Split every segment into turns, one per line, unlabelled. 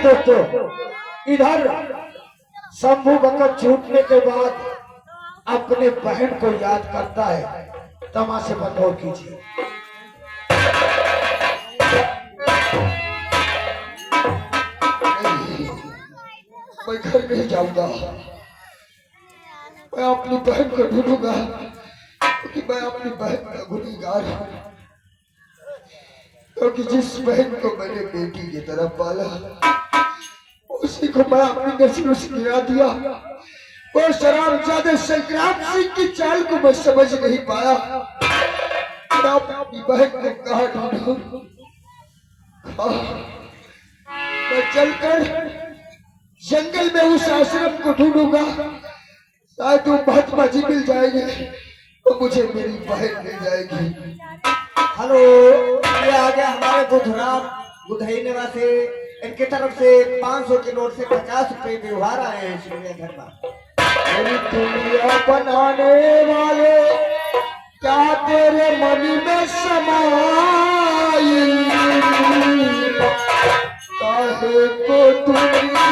दोस्तों, इधर शंभू भगत छूटने के बाद अपने बहन को याद करता है। तमाशे पर गौर कीजिए। मैं घर नहीं जाऊंगा, मैं अपनी बहन को ढूंढूंगा, क्योंकि मैं अपनी बहन का गुनहगार हूं। क्योंकि जिस बहन को मैंने बेटी की तरह पाला, उसी को मैं अपनी नस्लों से गिरा दिया। वो शराबजादे संग्राम सिंह की चाल को मैं समझ नहीं पाया। मैं अपनी बहन को कहाँ ढूंढूं? मैं चलकर जंगल में उस आश्रम को ढूंढूंगा। शायद वो महात्मा जी मिल जाएंगे तो मुझे मेरी बहन मिल जाएगी।
हेलो, ये आ गया हमारे बुधराम बुधई निवासी। इनकी तरफ से 500 के नोट से 50 रुपए व्यवहार आए हैं चिड़ियाघर में।
दुनिया बनाने वाले क्या तेरे मन में समाई, काहे को दुनिया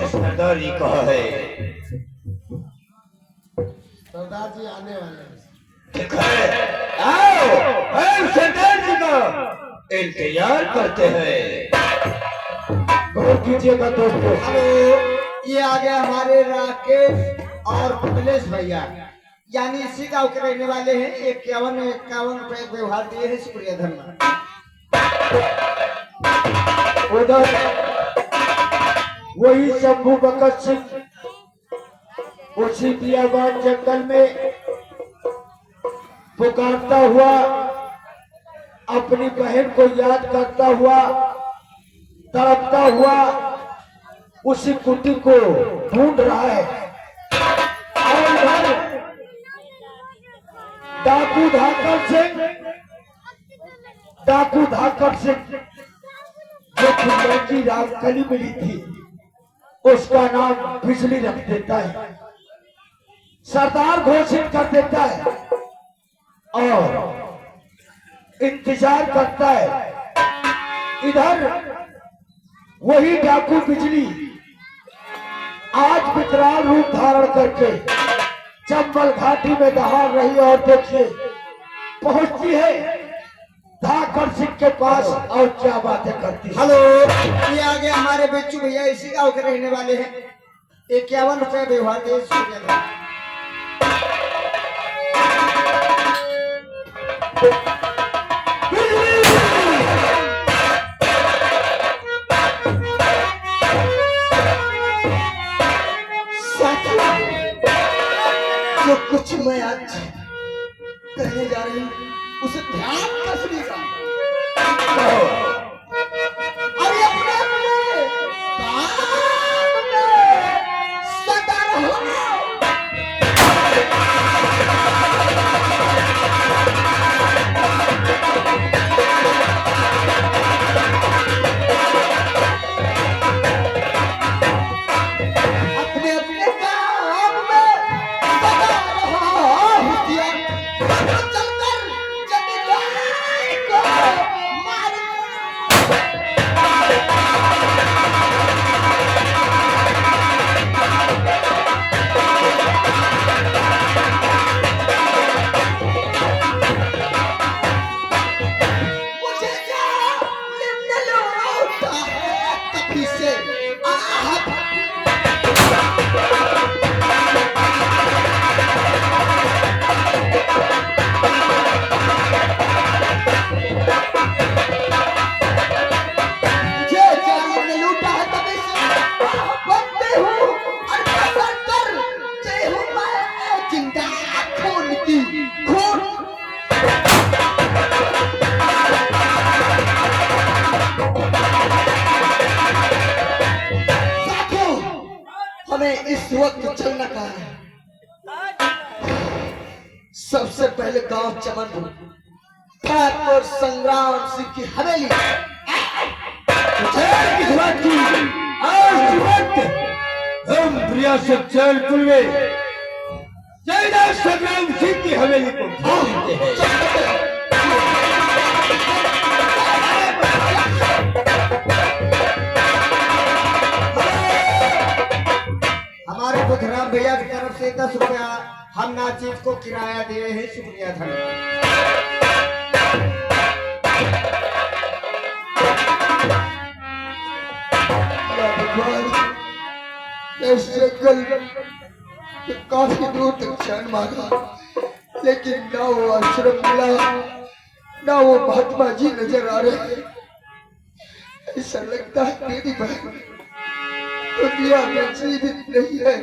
सरदारी कहा है?
सरदार जी आने वाले हैं।
ठीक है, आओ हम सरदार जी का इंतजार करते हैं।
गौर कीजिएगा दोस्तों।
हेलो, ये आ गए हमारे राकेश और कमलेश भैया, यानी इसी गाँव के रहने वाले हैं। 51 रुपए व्यवहार दिए हैं शुक्रिया धन्यवाद।
उधर वही शंभू भगत सिंह उसी बियाबान जंगल में पुकारता हुआ, अपनी बहन को याद करता हुआ, तड़पता हुआ उसी कुटी को ढूंढ रहा है। और इधर डाकू धाकर सिंह जो खुल्ले की रामकली मिली थी, उसका नाम बिजली रख देता है, सरदार घोषित कर देता है और इंतजार करता है। इधर वही डाकू बिजली आज विकराल रूप धारण करके चंबल घाटी में दहाड़ रही। और देखिए पहुंचती है धाकड़ सिंह के पास और क्या बातें करती है?
हेलो, ये आगे हमारे बच्चू भैया इसी गांव के रहने वाले हैं। 51 रुपए व्यवहार दे सूर्य।
जो कुछ मैं आज कहने जा रही हूँ उसे ध्यान कर सुनिएगा। अरे अपने अपने काम में सदा रहो। अपने अपने काम में सदा रहो। चलकर जमींदार को मारो। मुझे जालिम ने लूटा है कभी से आहत। मुझे जालिम ने लूटा है कभी से बनते हूँ और कसर करते हूँ मैं जिंदा खून की खून। साथियों, हमें इस वक्त चलना कहा है। सबसे पहले गांव चमनपुर ठाकुर संग्राम सिंह की हवेली।
किस बात की? आज वक्त हम रियासत जैनपुर में जयदास संग्राम सिंह की हवेली को घेर लेते हैं।
हमारे बुधराम भैया की तरफ से 10 रुपया हम नाचीज को किराया दिए हैं। शुक्रिया धन्यवाद।
इस जंगल में काफी दूर तक चैन मांगा लेकिन ना वो आश्रम मिला ना वो महात्मा जी नजर आ रहे। ऐसा लगता है मेरी बहन दुनिया में जीवित नहीं है।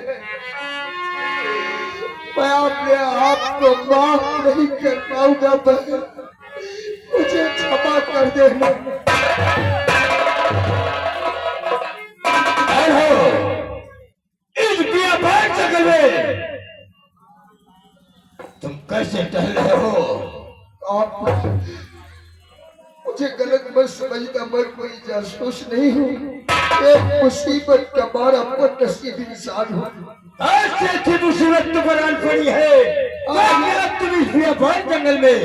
मैं अपने आप को माफ नहीं कर पाऊंगा बहन, मुझे क्षमा कर देना।
इस बियाबान जंगल में तुम कैसे टहल रहे हो?
आप मुझे गलत मत समझना, मैं कोई जासूस नहीं हूँ। एक मुसीबत का मारा बदनसीब इंसान हूँ।
आज से अच्छी मुसीबत तुम्हारे आन पड़ी है। आज तुम इस बियाबान जंगल में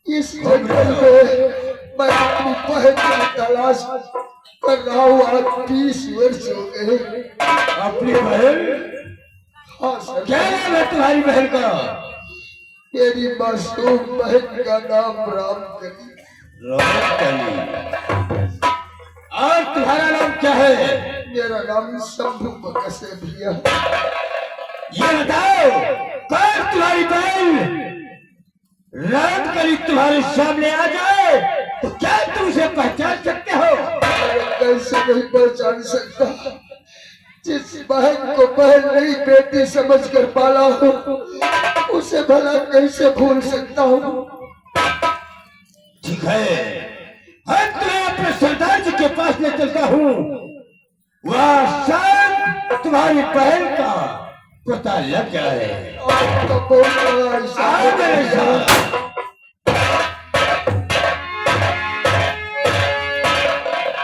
इस जंगल में मैं अपनी बहन की तलाश कर रहा हूँ। आज 20 वर्ष हो गए।
अपनी बहन?
हाँ सर।
क्या नाम है तुम्हारी बहन का?
मेरी मासूम बहन का नाम रामकली।
और तुम्हारा नाम क्या है?
मेरा नाम शंभू बकसे भैया।
ये बताओ, कल तुम्हारी बहन रामकली तुम्हारे सामने आ जाए तो क्या तुम उसे पहचान सकते हो?
कैसे नहीं पहचान सकता? जिस बहन को बहन नहीं बेटी समझ कर पाला हूँ उसे भला कैसे भूल सकता हूँ?
ठीक है, हम तुम्हें अपने सरदार जी के पास ले चलता हूँ। वह शायद तुम्हारी बहन का पता लग जाए।
आपका बहुत बड़ा
आओ मेरे साथ।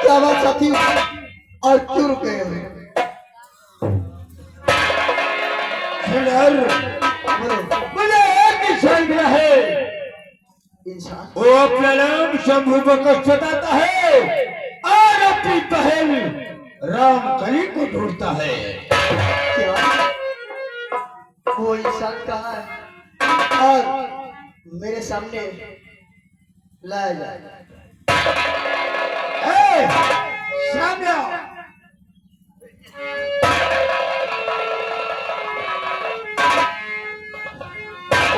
क्या बात साथी, और क्यों रुके हैं?
मुझे एक इंसान मिला है।
इंसान?
वो अपना नाम शंभू बकस बताता है और अपनी बहन रामकली को ढूंढता है।
क्या वो इंसान कहाँ है और मेरे सामने
ले जा।
ए, सामने आओ।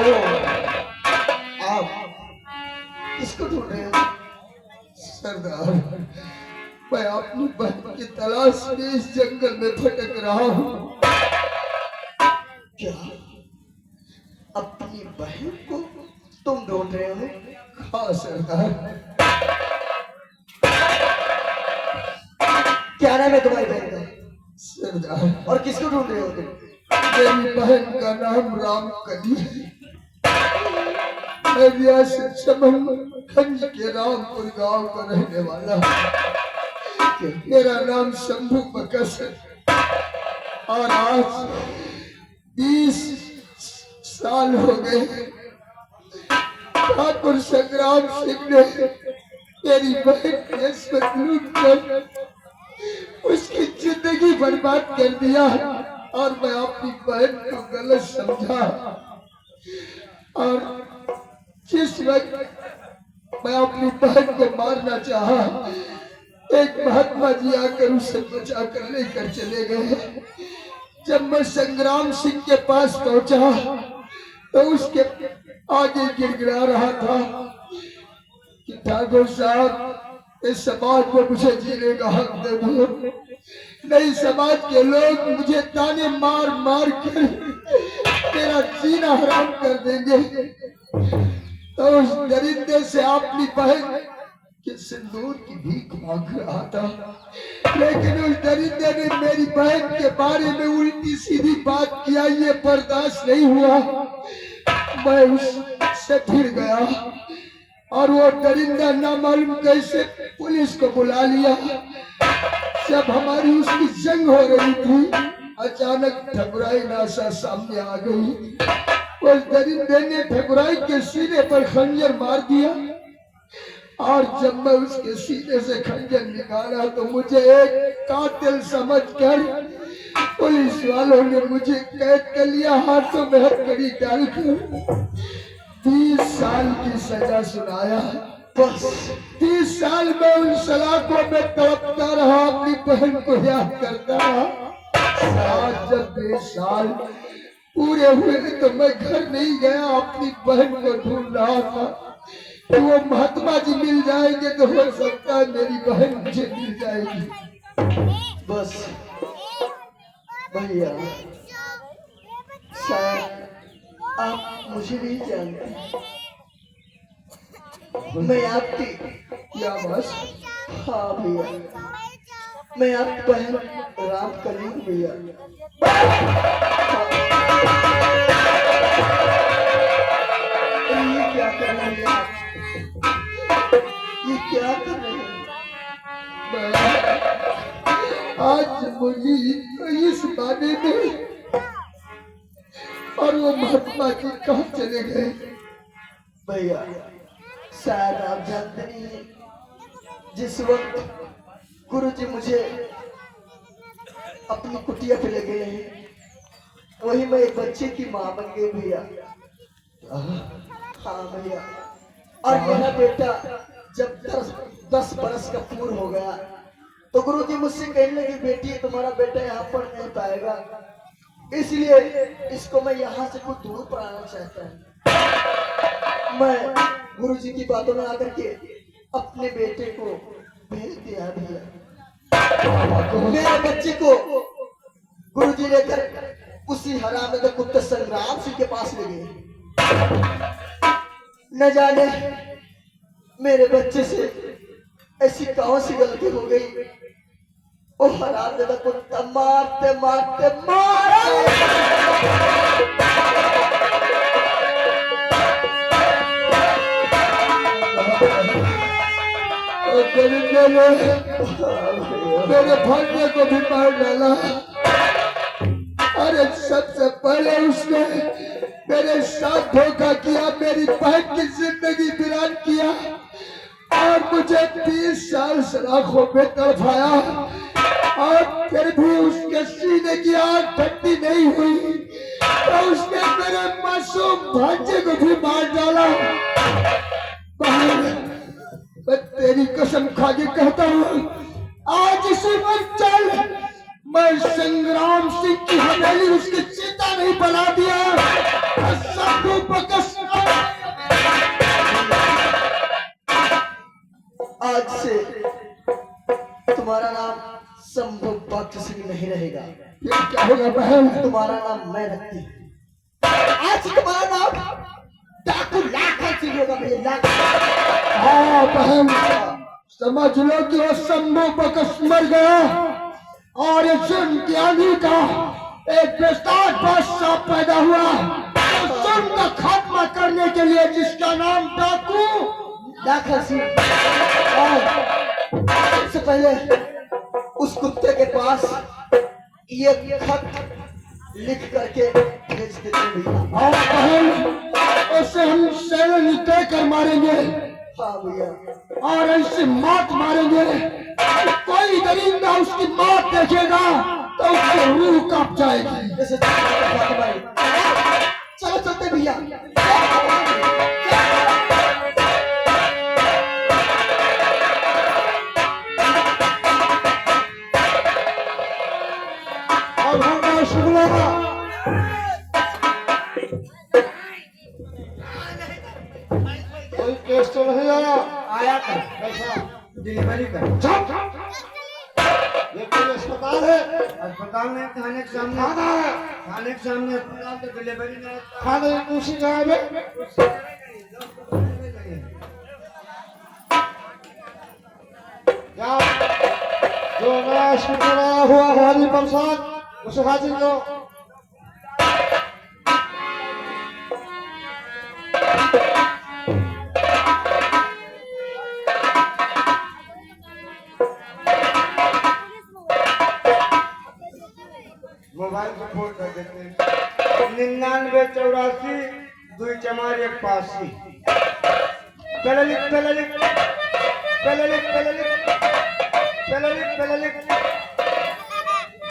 ओ, आप किसको ढूंढ रहे हो? सरदार, मैं अपनी बहन की तलाश में इस जंगल में भटक रहा हूँ। क्या अपनी बहन को तुम ढूंढ रहे हो? हाँ सरदार।
क्या नाम है तुम्हारी बहन का?
सरदार,
और किसको ढूंढ रहे हो तुम?
मेरी बहन का नाम रामकली है। मैं रियासत शमनगंज के रामपुर गांव का रहने वाला हूँ। मेरा नाम शंभू बकस है और आज 20 साल हो गए ठाकुर संग्राम सिंह ने मेरी बहन की इस्मत लूट कर उसकी जिंदगी बर्बाद कर दिया और मैं अपनी बहन को गलत समझा और जिस वक्त मैं अपनी बहन को मारना चाहा, एक महात्मा जी आकर उसे बचा कर लेकर चले गए। जब मैं संग्राम सिंह के पास पहुंचा तो उसके आगे गिड़गिड़ा रहा था कि ठाकुर साहब, इस समाज में मुझे जीने का हक दे दो, नहीं समाज के लोग मुझे ताने मार मार कर मेरा जीना हराम कर देंगे। तो उस दरिंदे से अपनी बहन के सिंदूर की भीख मांग रहा था, लेकिन उस दरिंदे ने मेरी बहन के बारे में उल्टी सीधी बात किया। ये बर्दाश्त नहीं हुआ, मैं उससे फिर गया और वो दरिंदा ना मालूम कैसे पुलिस को बुला लिया। जब हमारी उसकी जंग हो रही थी, अचानक ठकुराई नासा सामने आ गई। उस दरिंदे ने ठकुराई के सीने पर खंजर मार दिया और जब मैं उसके सीने से खंजर निकाला तो मुझे एक कातिल समझकर पुलिस वालों ने मुझे कैद कर लिया, हाथों में हथकड़ी डालकर 30 साल की सजा सुनाया। बस 30 साल में उन सलाखों में तड़पता रहा, अपनी बहन को याद करता रहा। आज जब 20 साल पूरे हुए तो मैं घर नहीं गया, अपनी बहन को ढूंढ रहा था कि वो महात्मा जी मिल जाएंगे तो हो सकता है मेरी बहन मुझे मिल जाएगी। बस भैया, शायद आप मुझे नहीं जानते, मैं आपकी। क्या बस? हाँ भैया, मैं आपकी बहन रामकली हूँ भैया। ये क्या कर रहे हैं आप? ये क्या कर रहे हैं? आज मुझे इस बारे में और वो महात्मा जी कहाँ चले गए? भैया, शायद आप जानते नहीं, जिस वक्त गुरुजी मुझे अपनी कुटिया पे ले गए हैं, वही मैं एक बच्चे की माँ बन गई भैया। हाँ भैया, और मेरा बेटा जब 10 बरस का पूर्ण हो गया तो गुरुजी मुझसे कहने लगे, बेटी तुम्हारा बेटा यहाँ पढ़ नहीं पाएगा, इसलिए इसको मैं यहाँ से कुछ दूर पढ़ाना चाहता हूँ। मैं गुरुजी की बातों में आकर के अपने बेटे को भेज दिया भैया। मेरे बच्चे को गुरुजी लेकर उसी हराम में कुत्ते संग्राम सिंह के पास ले गए। न जाने मेरे बच्चे से ऐसी कौन सी गलती हो गई, वो हराम दादा कुत्ता मारते मारते मारा। मेरे भाग्य को भी मार डाला। अरे सबसे पहले उसने मेरे साथ धोखा किया, मेरी बहन की जिंदगी वीरान किया और मुझे 30 साल सलाखों में तड़पाया और फिर भी उसके सीने की आग ठंडी नहीं हुई तो उसने मेरे मासूम भांजे को भी मार डाला। हूँ। आज इसी वक्त चल, मैं संग्राम सिंह की हवेली उसकी चिता नहीं बना दिया। शंभू बकस आज से तुम्हारा नाम शंभू बख्श सिंह नहीं रहेगा। फिर क्या होगा बहन? तुम्हारा नाम मैं रखती हूँ। आज तुम्हारा नाम डाकू लाखन सिंह होगा। भैया हाँ बहन, समझ लो कि वो शंभू बकस मर गया और ये जुल्म ज्ञानी का एक बेस्ताज बादशाह पैदा हुआ। तो जुल्म का खात्मा करने के लिए जिसका नाम डाकू लाखन सिंह। सबसे पहले उस कुत्ते के पास ये खत लिख करके भेज देते भैया। और बहन उसे हम सैलन तय कर मारेंगे। हाँ भैया, और ऐसे मात मारेंगे कोई दरिंदा उसकी मात देखेगा तो उसकी रूह कांप जाएगी। जैसे चलो चलते भैया। और हम शुक्ला कोई केस तो नहीं आया था ऐसा डिलीवरी का। ये कोई अस्पताल है? अस्पताल में थाने के सामने है। थाने के सामने अस्पताल तो डिलीवरी नहीं। थाने उसी जगह में क्या जो नया अस्पताल आया हुआ हरी प्रसाद उसे हाजिर करो। मोबाइल को फोन कर देते हैं। 99 84 2 4 1 85। पहले लिख पहले लिख पहले लिख पहले लिख पहले लिख पहले लिख।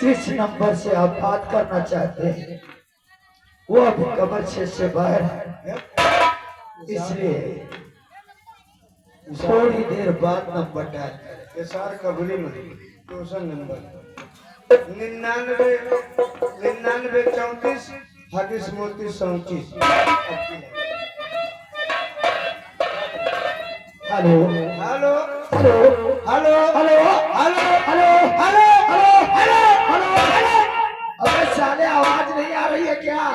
जिस नंबर से आप बात करना चाहते हैं वो अभी कमर से बाहर है, इसलिए थोड़ी देर बाद नंबर डायल करें। सार कबूली में दूसरा नंबर 99 34 हदीस मोती 37। Hello hello hello hello hello hello hello hello hello hello hello. अबे साले आवाज नहीं आ रही है क्या?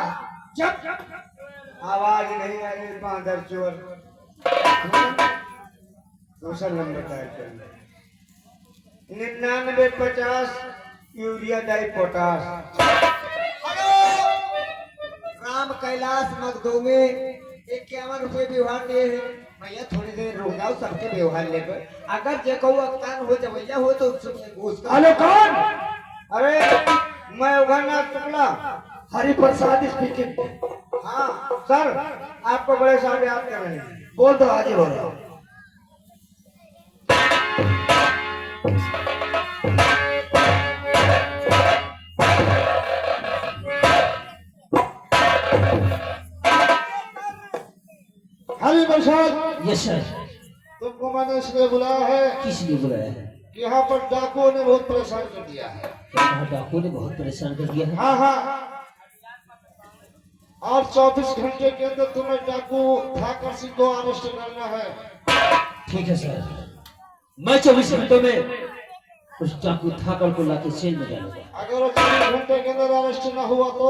जब आवाज नहीं आ रही बांदर चोर। दूसरा नंबर डायल करना 99 50 यूरिया डाई पोटास। राम कैलाश मगदो में 51 रुपए व्यवहार दिए हैं भैया। थोड़ी देर रुक जाओ, सबके व्यवहार लेकर अगर जे कहूँ अवतान हो भैया हो तो उसका। हेलो कौन? अरे मैं उघरनाथ शुक्ला, हरि प्रसाद स्पीकिंग। हाँ सर, आपको बड़े साहब याद कर रहे हैं। बोल दो आगे बोलो। हरि प्रसाद।
Yes sir.
तुमको मैंने इसलिए बुलाया है।
किस लिए बुलाया है?
यहाँ पर डाकुओं ने बहुत परेशान कर दिया है।
डाकुओं ने बहुत परेशान कर दिया है?
हाँ हाँ, और 24 घंटे के अंदर तुम्हें डाकू ठाकर सिंह को अरेस्ट करना है।
ठीक है सर, मैं 24 घंटों में उस डाकू ठाकर को लाके जेल में डालूंगा।
अगर वो 24 घंटे के अंदर अरेस्ट न हुआ तो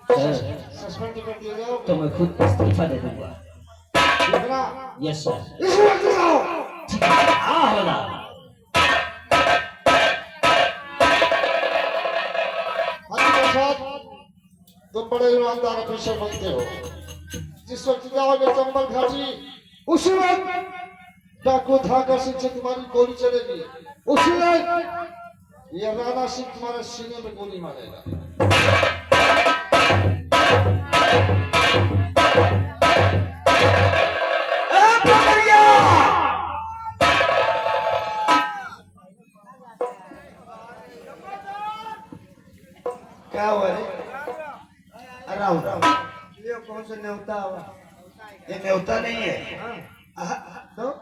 सस्पेंड कर दिया जाओ।
तो मैं खुद इस्तीफा दे दूंगा। Yes sir.
इस वक्त जाओ।
ठीक है, हाँ होला।
तुम बड़े ईमानदार ऑफिसर बनते हो। जिस वक्त जाओगे चंबल घाटी, उसी वक्त डाकू ठाकर सिंह से तुम्हारी गोली चलेगी। उसी वक्त ये राणा सिंह तुम्हारे सीने में गोली मारेगा। क्या हुआ रे? राम राम। ये कौन सा न्योता हुआ? ये न्योता नहीं है। तो